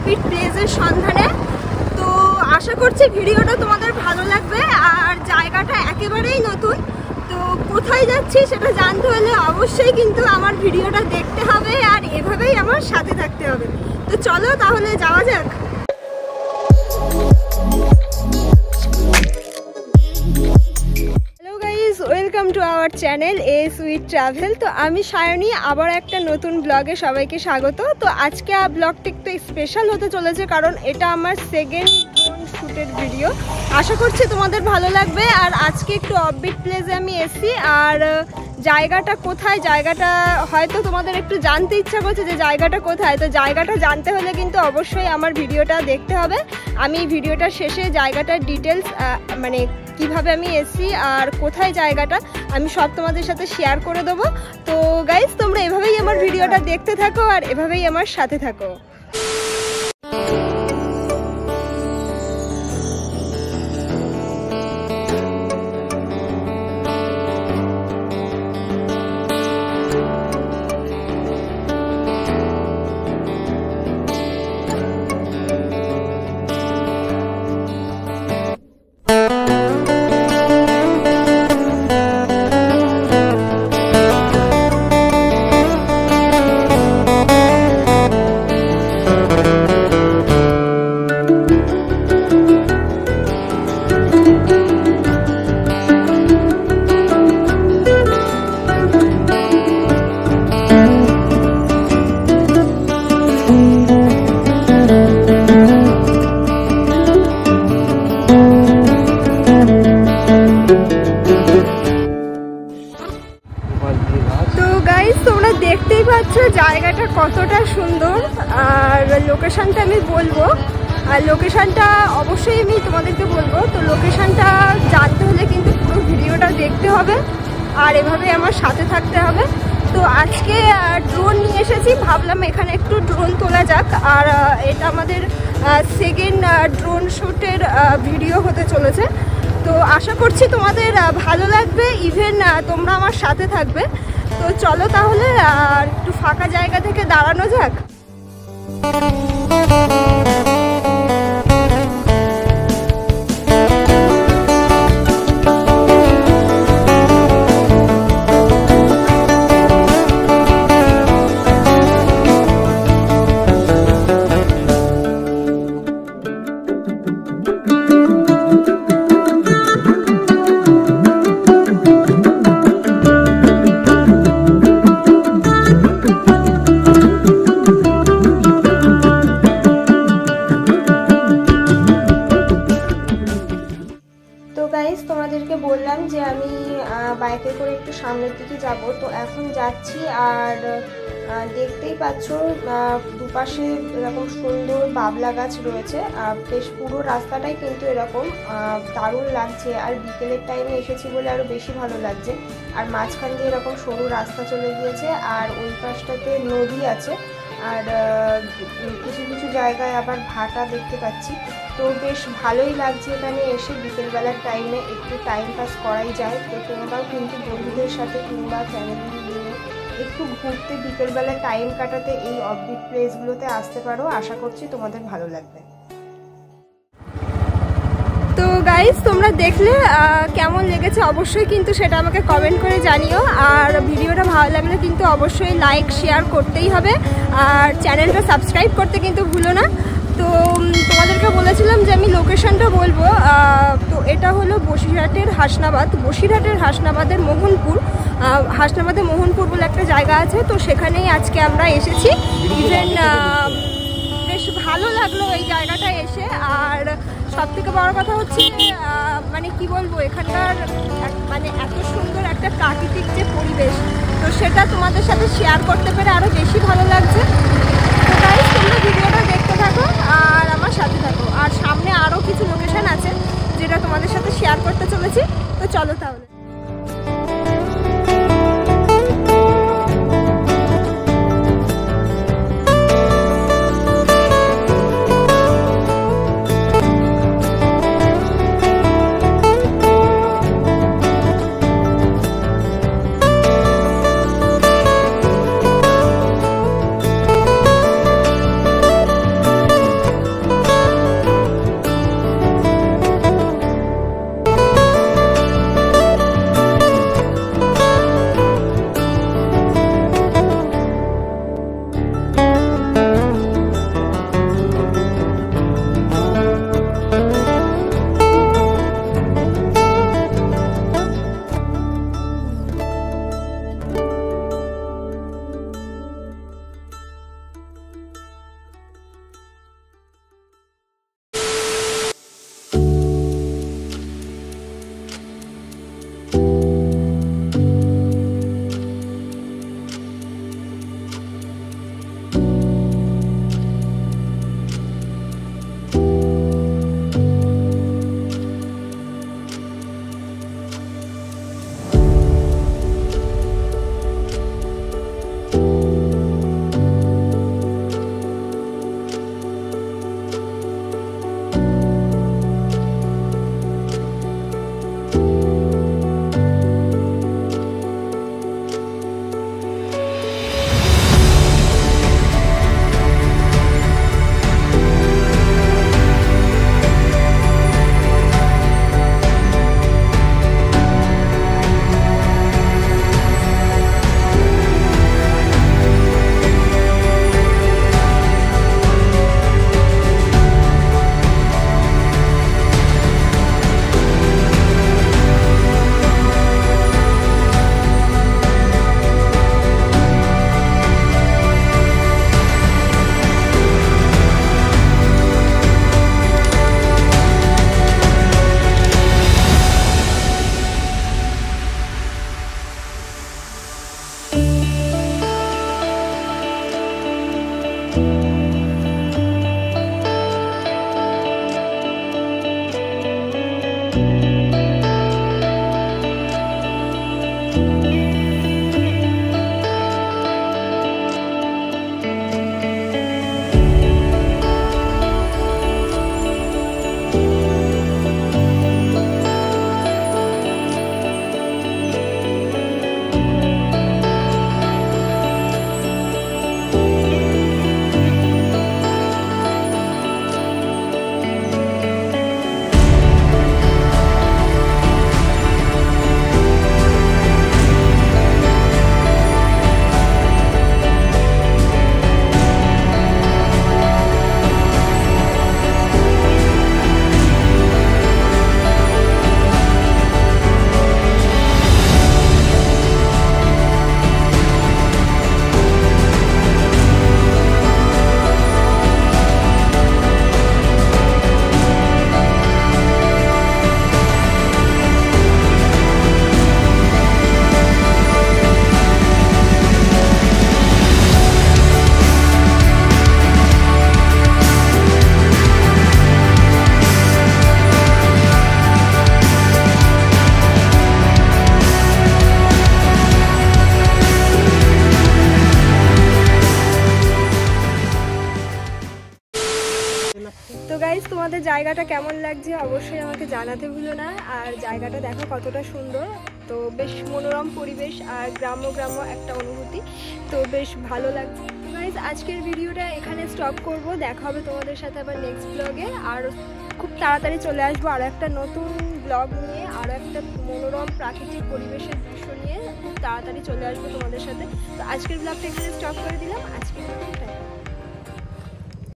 Offbeat প্লেসের সন্ধানে। তো আশা করছি ভিডিওটা তোমাদের ভালো লাগবে। আর জায়গাটা একেবারেই নতুন, তো কোথায় যাচ্ছি সেটা জানতে হলে অবশ্যই কিন্তু আমার ভিডিওটা দেখতে হবে আর এভাবেই আমার সাথে থাকতে হবে। তো চলো তাহলে যাওয়া যাক। Welcome to our channel a sweet travel. তো আমি সায়নী, আবার একটা নতুন ব্লগে সবাইকে স্বাগত। তো আজকে ব্লগটা একটু স্পেশাল হতে চলেছে, কারণ এটা আমার সেকেন্ড ড্রোন শ্যুটের ভিডিও। আশা করছি তোমাদের ভালো লাগবে। আর আজকে একটু অফবিট প্লেসে আমি এসেছি। আর জায়গাটা কোথায়, জায়গাটা হয়তো তোমাদের একটু জানতে ইচ্ছা করছে যে জায়গাটা কোথায়। তো জায়গাটা জানতে হলে কিন্তু অবশ্যই আমার ভিডিওটা দেখতে হবে। আমি ভিডিওটার শেষে জায়গাটার ডিটেলস, মানে কিভাবে আমি এসেছি আর কোথায় জায়গাটা, আমি সব তোমাদের সাথে শেয়ার করে দেবো। তো গাইজ, তোমরা এভাবেই আমার ভিডিওটা দেখতে থাকো আর এভাবেই আমার সাথে থাকো। দেখতেই পাচ্ছ জায়গাটা কতটা সুন্দর। আর লোকেশনটা আমি বলবো, আর লোকেশনটা অবশ্যই আমি তোমাদেরকে বলবো। তো লোকেশনটা জানতে হলে কিন্তু পুরো ভিডিওটা দেখতে হবে আর এভাবে আমার সাথে থাকতে হবে। তো আজকে ড্রোন নিয়ে এসেছি, ভাবলাম এখানে একটু ড্রোন তোলা যাক। আর এটা আমাদের সেকেন্ড ড্রোন শ্যুটের ভিডিও হতে চলেছে। তো আশা করছি তোমাদের ভালো লাগবে, ইভেন তোমরা আমার সাথে থাকবে। তো চলো তাহলে একটু ফাঁকা জায়গা থেকে দাঁড়ানো যাক। তোমাদেরকে বললাম যে আমি বাইকে করে একটু সামনের দিকে যাব। তো এখন যাচ্ছি। আর দেখতেই পাচ্ছ দুপাশে এরকম সুন্দর বাবলা গাছ রয়েছে। বেশ পুরো রাস্তাটাই কিন্তু এরকম দারুণ লাগছে। আর বিকেলের টাইমে এসেছি বলে আরও বেশি ভালো লাগছে। আর মাঝখান দিয়ে এরকম সরু রাস্তা চলে গিয়েছে, আর ওই পাশটাতে নদী আছে। আর কিছু কিছু জায়গায় আবার ভাটা দেখতে পাচ্ছি। তো বেশ ভালোই লাগছে এখানে এসে। বিকেলবেলার টাইমে একটু টাইম পাস করাই যায়। তো তোমরাও কিন্তু বন্ধুদের সাথে কিংবা ফ্যামিলি নিয়ে একটু ঘুরতে, বিকেলবেলা টাইম কাটাতে এই অফবিট প্লেসগুলোতে আসতে পারো। আশা করছি তোমাদের ভালো লাগবে। তো গাইজ, তোমরা দেখলে কেমন লেগেছে অবশ্যই কিন্তু সেটা আমাকে কমেন্ট করে জানিও। আর ভিডিওটা ভালো লাগলে কিন্তু অবশ্যই লাইক শেয়ার করতেই হবে। আর চ্যানেলটা সাবস্ক্রাইব করতে কিন্তু ভুলো না। তো তোমাদেরকে বলেছিলাম যে আমি লোকেশনটা বলবো। তো এটা হলো বসিরহাটের হাসনাবাদ। বসিরহাটের হাসনাবাদের মোহনপুর, হাসনাবাদে মোহনপুর বলে একটা জায়গা আছে। তো সেখানেই আজকে আমরা এসেছি। ইভেন বেশ ভালো লাগলো এই জায়গাটা এসে। আর সব থেকে বড় কথা হচ্ছে মানে কি বলবো, এখানকার মানে এত সুন্দর একটা প্রাকৃতিক যে পরিবেশ, তো সেটা তোমাদের সাথে শেয়ার করতে পেরে আরও বেশি ভালো লাগছে। তো গাইস, তোমরা ভিডিওটা দেখতে থাকো আর আমার সাথে থাকো। আর সামনে আরও কিছু লোকেশন আছে যেটা তোমাদের সাথে শেয়ার করতে চলেছি। তো চলো তাহলে। জায়গাটা কেমন লাগছে অবশ্যই আমাকে জানাতে ভুলো না। আর জায়গাটা দেখো কতটা সুন্দর, তো বেশ মনোরম পরিবেশ আর গ্রাম্য গ্রাম্য একটা অনুভূতি, তো বেশ ভালো লাগছে। গাইজ আজকের ভিডিওটা এখানে স্টপ করব, দেখা হবে তোমাদের সাথে আবার নেক্সট ব্লগে। আর খুব তাড়াতাড়ি চলে আসবো আরও একটা নতুন ব্লগ নিয়ে, আরও একটা মনোরম প্রাকৃতিক পরিবেশের দৃশ্য নিয়ে খুব তাড়াতাড়ি চলে আসবো তোমাদের সাথে। তো আজকের ব্লগটা এখানে স্টপ করে দিলাম, আজকের মতো টাটা।